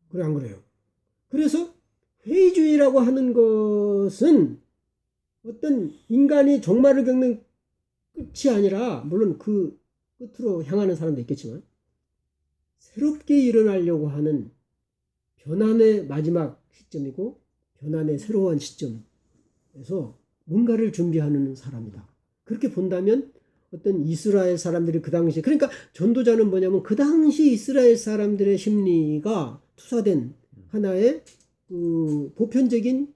그래 안 그래요? 그래서 회의주의라고 하는 것은 어떤 인간이 종말을 겪는 끝이 아니라, 물론 그 끝으로 향하는 사람도 있겠지만 새롭게 일어나려고 하는 변환의 마지막 시점이고 변환의 새로운 시점에서 뭔가를 준비하는 사람이다. 그렇게 본다면 어떤 이스라엘 사람들이 그 당시, 그러니까 전도자는 뭐냐면 그 당시 이스라엘 사람들의 심리가 투사된 하나의 그 보편적인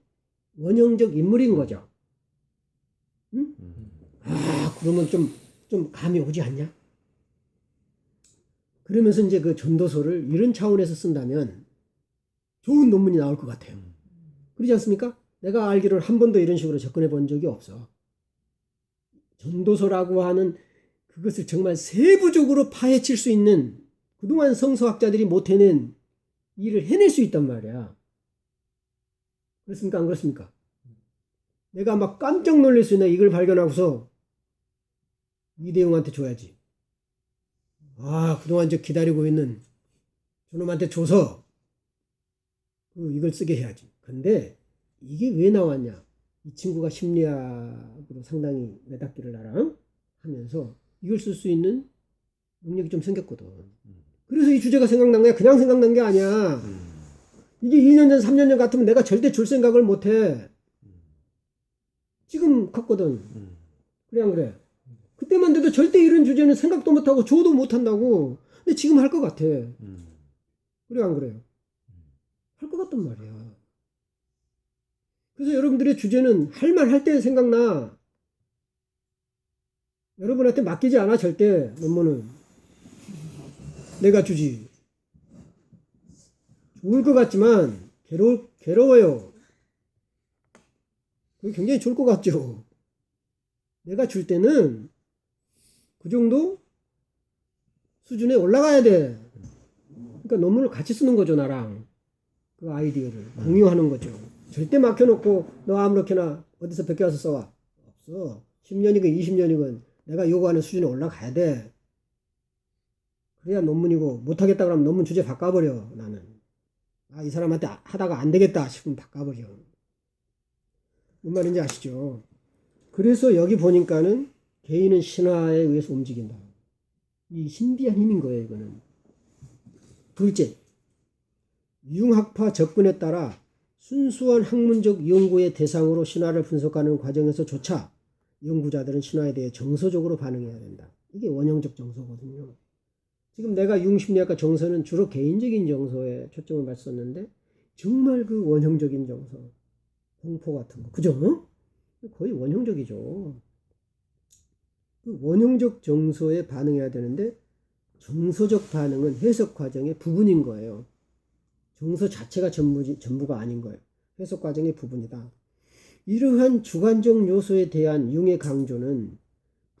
원형적 인물인 거죠. 응? 그러면 좀 감이 오지 않냐? 그러면서 이제 그 전도서를 이런 차원에서 쓴다면 좋은 논문이 나올 것 같아요. 그렇지 않습니까? 내가 알기로는 한 번도 이런 식으로 접근해 본 적이 없어. 전도서라고 하는 그것을 정말 세부적으로 파헤칠 수 있는, 그동안 성서학자들이 못 해낸 일을 해낼 수 있단 말이야. 그렇습니까? 안 그렇습니까? 내가 막 깜짝 놀랄 수 있나 이걸 발견하고서 이대용한테 줘야지. 그동안 저 기다리고 있는 저놈한테 줘서 이걸 쓰게 해야지. 근데 이게 왜 나왔냐? 이 친구가 심리학으로 상당히 매닫기를 나랑 하면서 이걸 쓸 수 있는 능력이 좀 생겼거든. 그래서 이 주제가 생각난 거야. 그냥 생각난 게 아니야. 이게 2년 전, 3년 전 같으면 내가 절대 줄 생각을 못 해. 지금 갔거든. 그래 안 그래? 그때만 돼도 절대 이런 주제는 생각도 못 하고 줘도 못 한다고. 근데 지금 할 것 같아. 그래 안 그래요? 할 것 같단 말이야. 그래서 여러분들의 주제는 할 말 할 때 생각나. 여러분한테 맡기지 않아 절대. 논문은 내가 주지. 좋을 것 같지만 괴로워요. 그게 굉장히 좋을 것 같죠. 내가 줄 때는 그 정도 수준에 올라가야 돼. 그러니까 논문을 같이 쓰는 거죠, 나랑. 그 아이디어를 공유하는 거죠. 절대 맡겨놓고 너 아무렇게나 어디서 베껴와서 써와. 없어. 10년이건 20년이건 내가 요구하는 수준에 올라가야 돼. 그래야 논문이고, 못하겠다 그러면 논문 주제 바꿔버려. 나는 이 사람한테 하다가 안 되겠다 싶으면 바꿔버려. 뭔 말인지 아시죠? 그래서 여기 보니까는 개인은 신화에 의해서 움직인다. 이 신비한 힘인 거예요, 이거는. 둘째, 융학파 접근에 따라 순수한 학문적 연구의 대상으로 신화를 분석하는 과정에서조차 연구자들은 신화에 대해 정서적으로 반응해야 된다. 이게 원형적 정서거든요. 지금 내가 융심리학과 정서는 주로 개인적인 정서에 초점을 맞췄는데 정말 그 원형적인 정서, 공포 같은 거, 그죠? 거의 원형적이죠. 그 원형적 정서에 반응해야 되는데 정서적 반응은 해석 과정의 부분인 거예요. 정서 자체가 전부가 아닌 거예요. 해석 과정의 부분이다. 이러한 주관적 요소에 대한 융의 강조는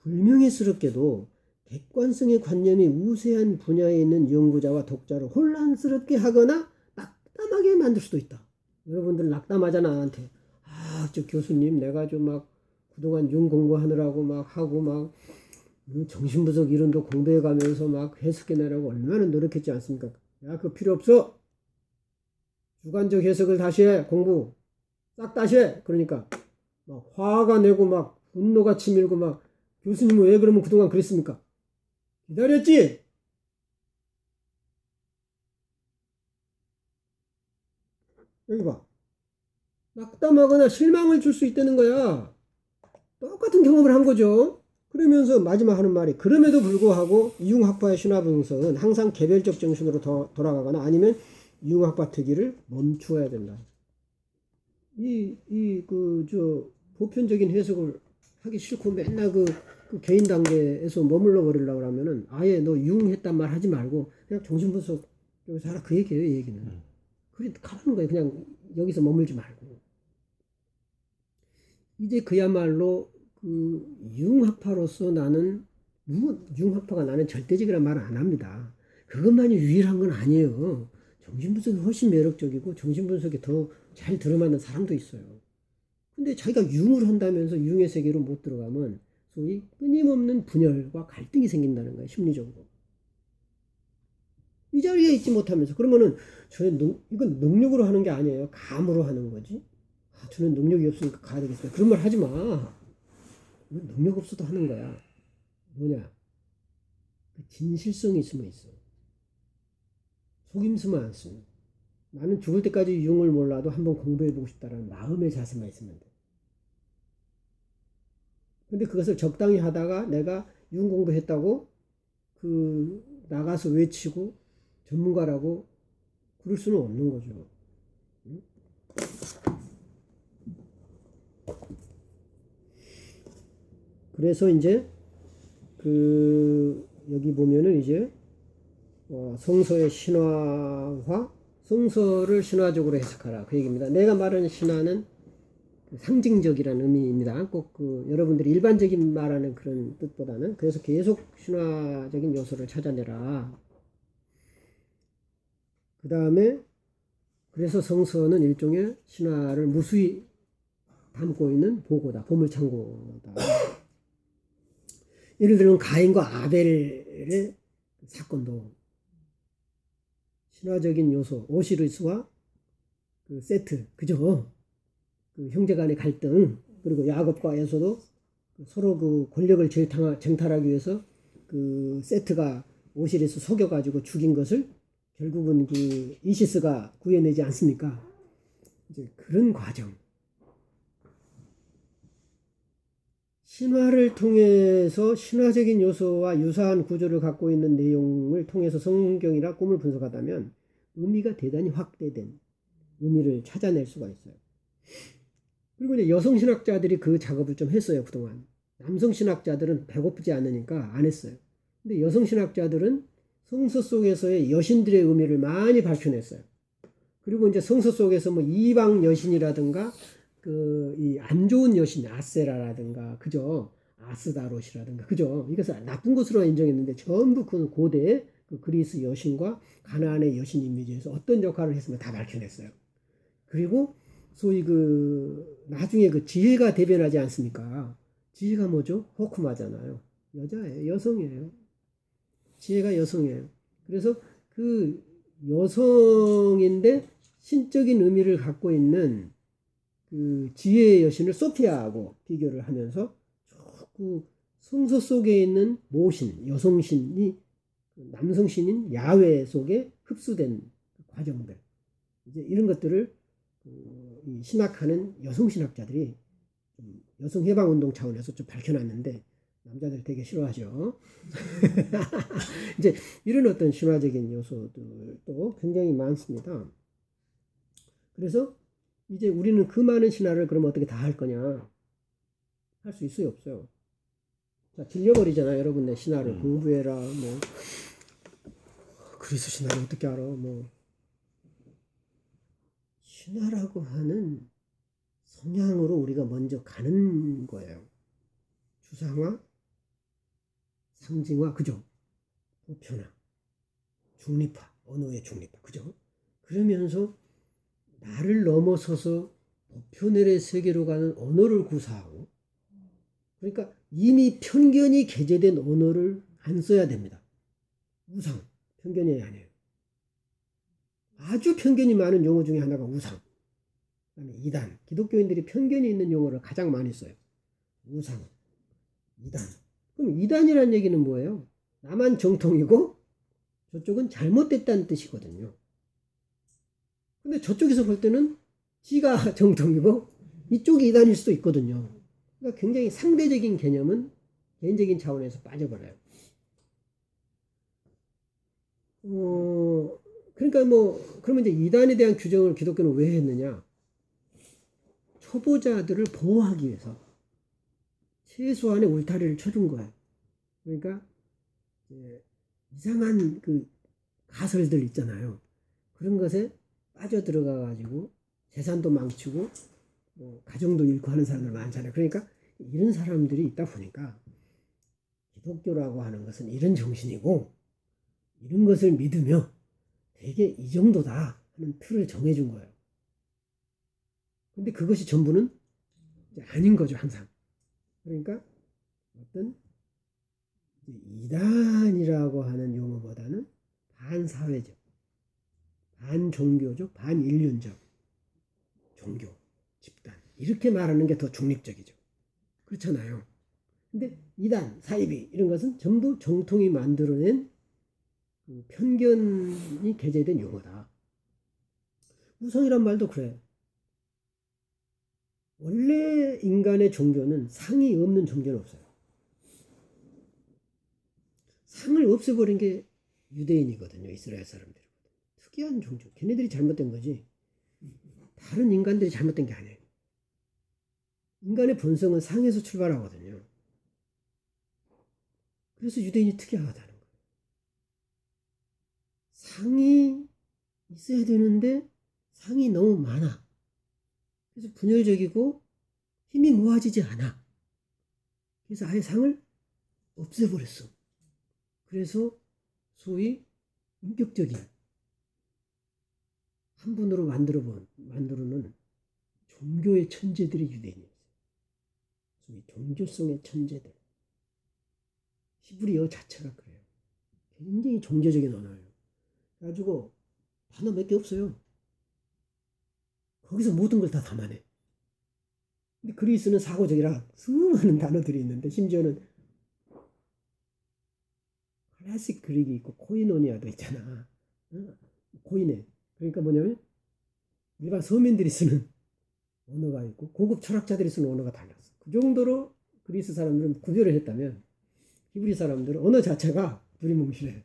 불명예스럽게도 객관성의 관념이 우세한 분야에 있는 연구자와 독자를 혼란스럽게 하거나 낙담하게 만들 수도 있다. 여러분들 낙담하잖아, 나한테. 저 교수님, 내가 좀 막 그동안 융 공부하느라고 막 하고 막 정신분석 이론도 공부해 가면서 막 해석해내라고 얼마나 노력했지 않습니까? 야, 그거 필요 없어. 주관적 해석을 다시 해. 공부 싹 다시 해. 그러니까 막 화가 내고 막 분노가 치밀고 막 교수님은 왜 그러면 그동안 그랬습니까? 기다렸지? 여기 봐. 낙담하거나 실망을 줄 수 있다는 거야. 똑같은 경험을 한 거죠. 그러면서 마지막 하는 말이, 그럼에도 불구하고 융학파의 신화 분석은 항상 개별적 정신으로 돌아가거나 아니면 융학파 특기를 멈추어야 된다. 보편적인 해석을 하기 싫고 맨날 그 개인 단계에서 머물러 버리려고 하면은 아예 너 융했단 말 하지 말고 그냥 정신분석 여기서 하라, 그 얘기예요, 이 얘기는. 그래, 가라는 거예요. 그냥 여기서 머물지 말고. 이제 그야말로 그 융학파로서 나는, 융학파가 나는 절대적이란 말은 안 합니다. 그것만이 유일한 건 아니에요. 정신분석이 훨씬 매력적이고 정신분석이 더 잘 들어맞는 사람도 있어요. 근데 자기가 융을 한다면서 융의 세계로 못 들어가면 소위 끊임없는 분열과 갈등이 생긴다는 거예요, 심리적으로. 이 자리에 있지 못하면서. 그러면은 이건 능력으로 하는 게 아니에요. 감으로 하는 거지. 아, 저는 능력이 없으니까 가야 되겠어요. 그런 말 하지 마. 이건 능력 없어도 하는 거야. 뭐냐? 그 진실성이 숨어 있어. 속임수만 안 쓰면. 나는 죽을 때까지 유흥을 몰라도 한번 공부해보고 싶다라는 마음의 자세만 있으면 돼. 근데 그것을 적당히 하다가 내가 유흥 공부했다고 나가서 외치고 전문가라고 그럴 수는 없는 거죠. 응? 그래서 이제 여기 보면은 이제 성서의 신화화, 성서를 신화적으로 해석하라 그 얘기입니다. 내가 말하는 신화는 상징적이라는 의미입니다. 꼭 여러분들이 일반적인 말하는 그런 뜻보다는. 그래서 계속 신화적인 요소를 찾아내라. 그 다음에 그래서 성서는 일종의 신화를 무수히 담고 있는 보고다. 보물창고다. 예를 들면 가인과 아벨의 사건도 신화적인 요소, 오시리스와 세트, 그죠? 형제 간의 갈등, 그리고 야곱과 에서도 서로 권력을 쟁탈하기 위해서 세트가 오시리스 속여가지고 죽인 것을 결국은 이시스가 구해내지 않습니까? 이제 그런 과정. 신화를 통해서 신화적인 요소와 유사한 구조를 갖고 있는 내용을 통해서 성경이나 꿈을 분석하다면 의미가 대단히 확대된 의미를 찾아낼 수가 있어요. 그리고 이제 여성 신학자들이 그 작업을 좀 했어요, 그동안. 남성 신학자들은 배고프지 않으니까 안 했어요. 근데 여성 신학자들은 성서 속에서의 여신들의 의미를 많이 밝혀냈어요. 그리고 이제 성서 속에서 뭐 이방 여신이라든가 이 안 좋은 여신 아세라라든가 그죠? 아스다롯이라든가 그죠? 이것을 나쁜 것으로 인정했는데 전부 그 고대 그리스 여신과 가나안의 여신 이미지에서 어떤 역할을 했으면 다 밝혀냈어요. 그리고 소위 나중에 지혜가 대변하지 않습니까? 지혜가 뭐죠? 호크마잖아요. 여자예요. 여성이에요. 지혜가 여성이에요. 그래서 여성인데 신적인 의미를 갖고 있는 지혜의 여신을 소피아하고 비교를 하면서 성서 속에 있는 모신, 여성신이 남성신인 야훼 속에 흡수된 과정들. 이제 이런 것들을 신학하는 여성신학자들이 여성해방운동 차원에서 좀 밝혀놨는데 남자들 되게 싫어하죠. 이제 이런 어떤 신화적인 요소들도 굉장히 많습니다. 그래서 이제 우리는 그 많은 신화를 그럼 어떻게 다 할 거냐? 할 수 있어요, 없어요? 자, 질려버리잖아요, 여러분. 내 신화를 공부해라, 뭐. 그리스 신화를 어떻게 알아, 뭐. 신화라고 하는 성향으로 우리가 먼저 가는 거예요. 추상화, 상징화, 그죠? 보편화, 중립화, 언어의 중립화, 그죠? 그러면서 나를 넘어서서 보편의 세계로 가는 언어를 구사하고, 그러니까 이미 편견이 개재된 언어를 안 써야 됩니다. 우상, 편견이 아니에요. 아주 편견이 많은 용어 중에 하나가 우상, 그다음에 이단. 기독교인들이 편견이 있는 용어를 가장 많이 써요. 우상, 이단. 그럼 이단이라는 얘기는 뭐예요? 나만 정통이고 저쪽은 잘못됐다는 뜻이거든요. 근데 저쪽에서 볼 때는 지가 정통이고 이쪽이 이단일 수도 있거든요. 그러니까 굉장히 상대적인 개념은 개인적인 차원에서 빠져버려요. 그러니까 그러면 이제 이단에 대한 규정을 기독교는 왜 했느냐? 초보자들을 보호하기 위해서 최소한의 울타리를 쳐준 거예요. 그러니까 이상한 가설들 있잖아요. 그런 것에 빠져들어가 가지고 재산도 망치고 가정도 잃고 하는 사람들 많잖아요. 그러니까 이런 사람들이 있다 보니까 기독교라고 하는 것은 이런 정신이고 이런 것을 믿으며 되게 이 정도다 하는 틀을 정해준 거예요. 근데 그것이 전부는 아닌 거죠, 항상. 그러니까 어떤 이단이라고 하는 용어보다는 반사회적, 반종교적, 반인륜적 종교, 집단 이렇게 말하는 게 더 중립적이죠. 그렇잖아요. 근데 이단, 사이비 이런 것은 전부 정통이 만들어낸 그 편견이 게재된 용어다. 우상이란 말도 그래. 원래 인간의 종교는 상이 없는 종교는 없어요. 상을 없애버린 게 유대인이거든요. 이스라엘 사람들이거든요. 특이한 종교. 걔네들이 잘못된 거지. 다른 인간들이 잘못된 게 아니에요. 인간의 본성은 상에서 출발하거든요. 그래서 유대인이 특이하다는 거예요. 상이 있어야 되는데 상이 너무 많아. 그래서 분열적이고 힘이 모아지지 않아. 그래서 아예 상을 없애버렸어. 그래서 소위 인격적인 한 분으로 만들어놓은 종교의 천재들이 유대인이었어요. 소위 종교성의 천재들. 히브리어 자체가 그래요. 굉장히 종교적인 언어예요. 그래가지고 단어 몇 개 없어요. 거기서 모든 걸 다 담아내. 근데 그리스는 사고적이라 수많은 단어들이 있는데 심지어는 클래식 그릭이 있고 코이노니아도 있잖아. 코이네. 그러니까 뭐냐면 일반 서민들이 쓰는 언어가 있고 고급 철학자들이 쓰는 언어가 달랐어. 그 정도로 그리스 사람들은 구별을 했다면 히브리 사람들은 언어 자체가 두리뭉실해.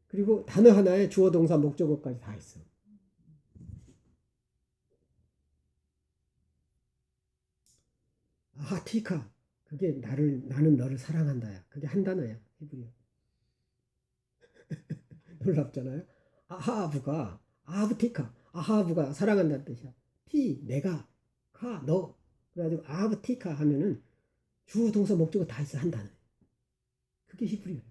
그리고 단어 하나에 주어 동사 목적어까지 다 있어. 아하티카 그게 나는 너를 사랑한다야. 그게 한 단어야. 히브리어. 놀랍잖아요. 아하브티카 아하브가 사랑한다는 뜻이야. 내가 너 그래가지고 아하브티카 하면은 주어 동사 목적어 다 있어. 한 단어. 그게 히브리어예요.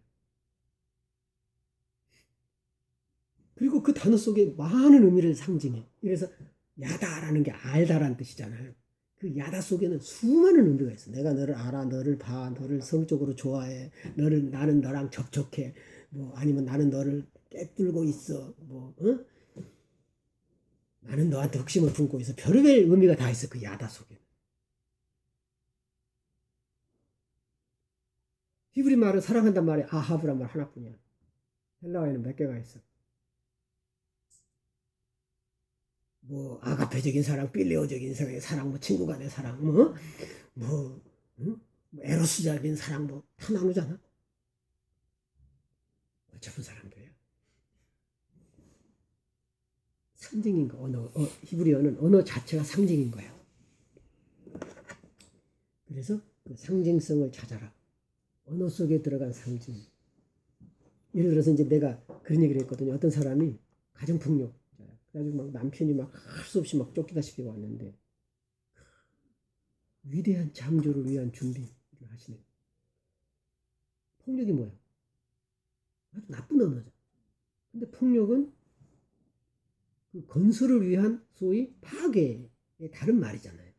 그리고 그 단어 속에 많은 의미를 상징해. 그래서 야다라는 게 알다라는 뜻이잖아요. 그 야다 속에는 수많은 의미가 있어. 내가 너를 알아, 너를 봐, 너를 성적으로 좋아해, 나는 너랑 접촉해, 뭐 아니면 나는 너를 꿰뚫고 있어, 나는 너한테 흑심을 품고 있어. 별의별 의미가 다 있어. 그 야다 속에. 히브리 말은 사랑한단 말이 아하브란 말 하나뿐이야. 헬라어에는 몇 개가 있어. 뭐 아가페적인 사랑, 필레오적인 사랑, 뭐 친구 간의 사랑, 뭐 에로스적인 사랑 뭐 다 나누잖아. 어차피 사람들이야. 상징인 거. 히브리어는 언어 자체가 상징인 거야. 그래서 그 상징성을 찾아라. 언어 속에 들어간 상징. 예를 들어서 이제 내가 그런 얘기를 했거든요. 어떤 사람이 가정폭력. 그래가지고 막 남편이 막 할 수 없이 막 쫓기다시피 왔는데 위대한 창조를 위한 준비를 하시네. 폭력이 뭐야? 아주 나쁜 언어죠. 근데 폭력은 그 건설을 위한 소위 파괴의 다른 말이잖아요.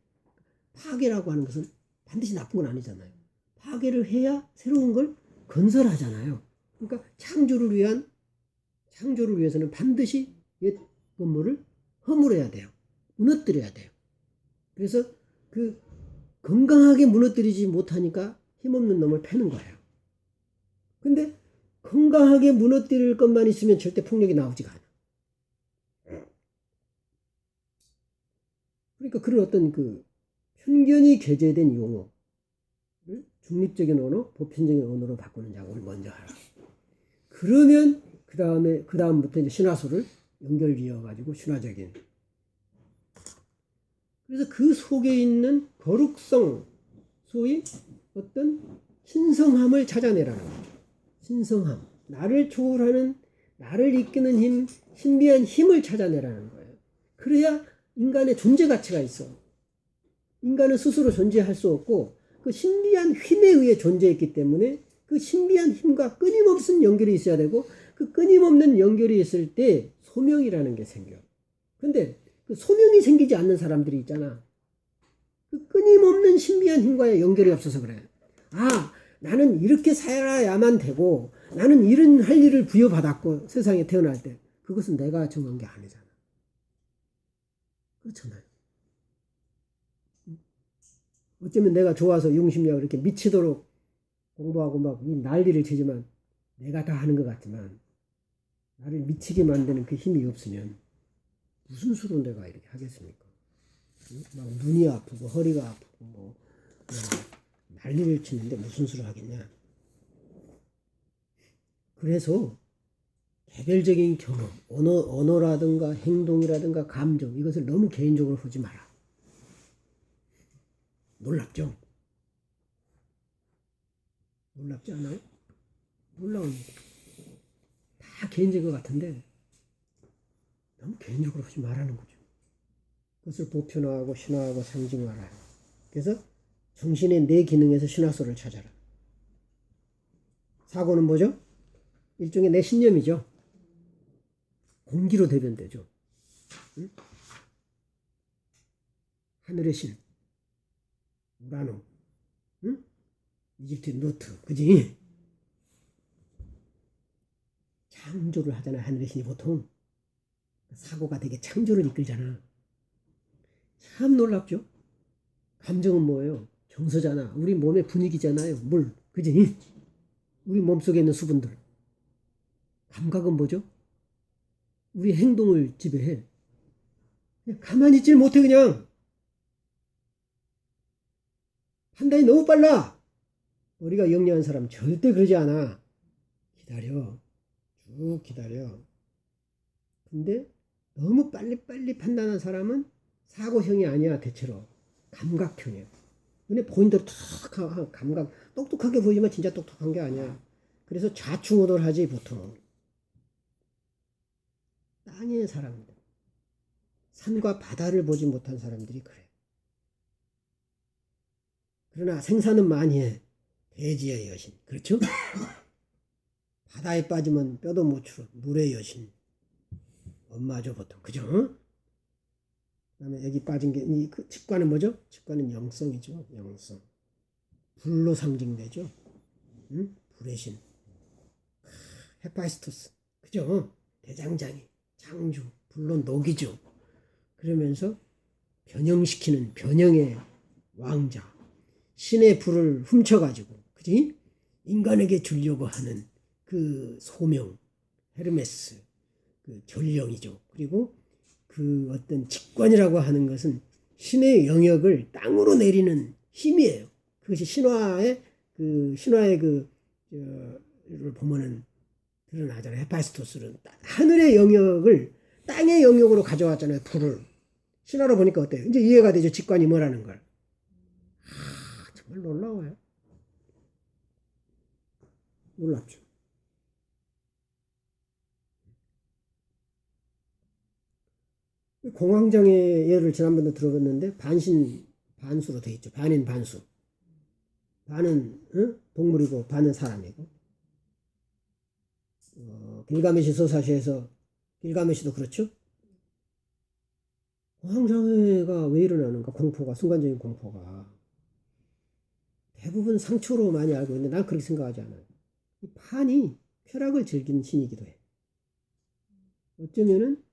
파괴라고 하는 것은 반드시 나쁜 건 아니잖아요. 파괴를 해야 새로운 걸 건설하잖아요. 그러니까 창조를 위해서는 반드시 옛 건물을 허물어야 돼요. 무너뜨려야 돼요. 그래서 그 건강하게 무너뜨리지 못하니까 힘없는 놈을 패는 거예요. 근데 건강하게 무너뜨릴 것만 있으면 절대 폭력이 나오지가 않아. 그러니까 그런 어떤 그 편견이 게재된 용어를 중립적인 언어, 보편적인 언어로 바꾸는 작업을 먼저 하라. 그러면 그 다음부터 이제 신화소를 연결 지어가지고 신화적인. 그래서 그 속에 있는 거룩성, 소위 어떤 신성함을 찾아내라는 거예요. 신성함, 나를 초월하는, 나를 이끄는 힘, 신비한 힘을 찾아내라는 거예요. 그래야 인간의 존재 가치가 있어. 인간은 스스로 존재할 수 없고 그 신비한 힘에 의해 존재했기 때문에 그 신비한 힘과 끊임없는 연결이 있어야 되고 그 끊임없는 연결이 있을 때 소명이라는 게 생겨. 근데 그 소명이 생기지 않는 사람들이 있잖아. 그 끊임없는 신비한 힘과의 연결이 없어서 그래. 나는 이렇게 살아야만 되고 나는 이런 할 일을 부여받았고 세상에 태어날 때 그것은 내가 정한 게 아니잖아. 그렇잖아요. 어쩌면 내가 좋아서 용심력 이렇게 미치도록 공부하고 막 난리를 치지만 내가 다 하는 것 같지만 나를 미치게 만드는 그 힘이 없으면 무슨 수로 내가 이렇게 하겠습니까? 막 눈이 아프고 허리가 아프고 뭐 난리를 치는데 무슨 수로 하겠냐. 그래서 개별적인 경험, 언어라든가 행동이라든가 감정 이것을 너무 개인적으로 보지 마라. 놀랍죠? 놀랍지 않아요? 놀라운 다 개인적인 것 같은데 너무 개인적으로 보지 말라는 거죠. 그것을 보편화하고 신화하고 상징화하라. 그래서 정신의 네 기능에서 신화소를 찾아라. 사고는 뭐죠? 일종의 내 신념이죠. 공기로 대변되죠. 응? 하늘의 신, 우라노, 응? 이집트 노트, 그지? 창조를 하잖아. 하늘의 신이 보통 사고가 되게 창조를 이끌잖아. 참 놀랍죠? 감정은 뭐예요? 정서잖아. 우리 몸의 분위기잖아요. 물, 그지? 우리 몸속에 있는 수분들. 감각은 뭐죠? 우리 행동을 지배해. 그냥 가만히 있질 못해. 그냥 판단이 너무 빨라. 우리가 영리한 사람 절대 그러지 않아. 기다려. 쭉 기다려. 근데 너무 빨리빨리 판단한 사람은 사고형이 아니야. 대체로 감각형이야. 눈에 보인 대로 탁 감각. 똑똑하게 보이지만 진짜 똑똑한 게 아니야. 그래서 좌충우돌하지 보통. 땅의 사람들. 산과 바다를 보지 못한 사람들이 그래. 그러나 생사는 많이 해. 대지의 여신. 그렇죠? 바다에 빠지면 뼈도 못 추러. 물의 여신. 엄마죠 보통. 그죠? 그 다음에 여기 빠진 게 그 직관은 뭐죠? 직관은 영성이죠. 영성. 불로 상징되죠. 응? 불의 신. 헤파이스토스. 그죠? 대장장이. 창조. 불로 녹이죠. 그러면서 변형시키는 변형의 왕자. 신의 불을 훔쳐가지고, 그지? 인간에게 주려고 하는 그 소명, 헤르메스, 그 전령이죠. 그리고 그 어떤 직관이라고 하는 것은 신의 영역을 땅으로 내리는 힘이에요. 그것이 신화의 를 보면은 드러나잖아요. 헤파이스토스는 하늘의 영역을 땅의 영역으로 가져왔잖아요. 불을. 신화로 보니까 어때요? 이제 이해가 되죠. 직관이 뭐라는 걸. 정말 놀라워요. 놀랍죠. 공황장애 예를 지난번에 들어봤는데 반신 반수로 돼 있죠. 반인 반수. 반은 동물이고 반은 사람이고. 길가메시 서사시에서 길가메시도 그렇죠. 공황장애가 왜 일어나는가? 공포가, 순간적인 공포가 대부분 상처로 많이 알고 있는데 난 그렇게 생각하지 않아요. 이 판이 쾌락을 즐기는 신이기도 해. 어쩌면은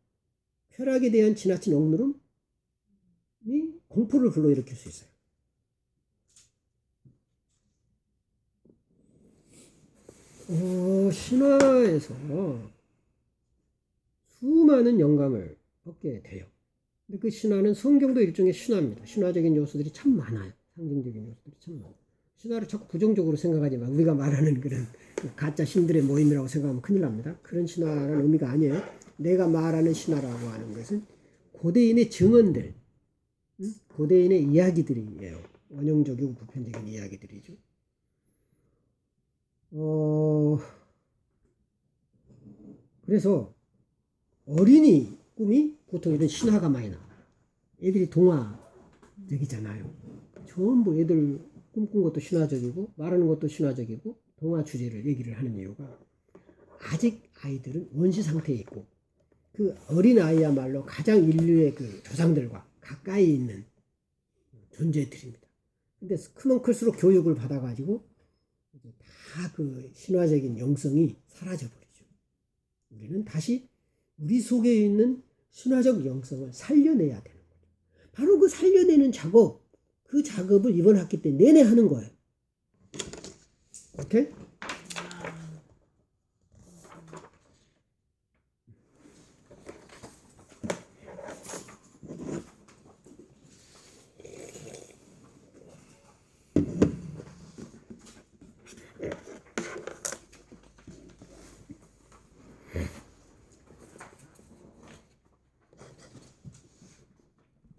쾌락에 대한 지나친 억누름이 공포를 불러일으킬 수 있어요. 신화에서 수많은 영감을 얻게 돼요. 근데 그 신화는 성경도 일종의 신화입니다. 신화적인 요소들이 참 많아요. 상징적인 요소들이 참 많아요. 신화를 자꾸 부정적으로 생각하지 마. 우리가 말하는 그런 가짜 신들의 모임이라고 생각하면 큰일 납니다. 그런 신화라는 의미가 아니에요. 내가 말하는 신화라고 하는 것은 고대인의 증언들, 고대인의 이야기들이에요. 원형적이고 보편적인 이야기들이죠. 그래서 어린이 꿈이 보통 이런 신화가 많이 나와요. 애들이 동화적이잖아요. 전부 애들 꿈꾼 것도 신화적이고 말하는 것도 신화적이고 동화 주제를 얘기를 하는 이유가 아직 아이들은 원시 상태에 있고 그 어린 아이야말로 가장 인류의 그 조상들과 가까이 있는 존재들입니다. 근데 크면 클수록 교육을 받아가지고 이제 다 그 신화적인 영성이 사라져 버리죠. 우리는 다시 우리 속에 있는 신화적 영성을 살려내야 되는 거죠. 바로 그 살려내는 작업, 그 작업을 이번 학기 때 내내 하는 거예요. 오케이?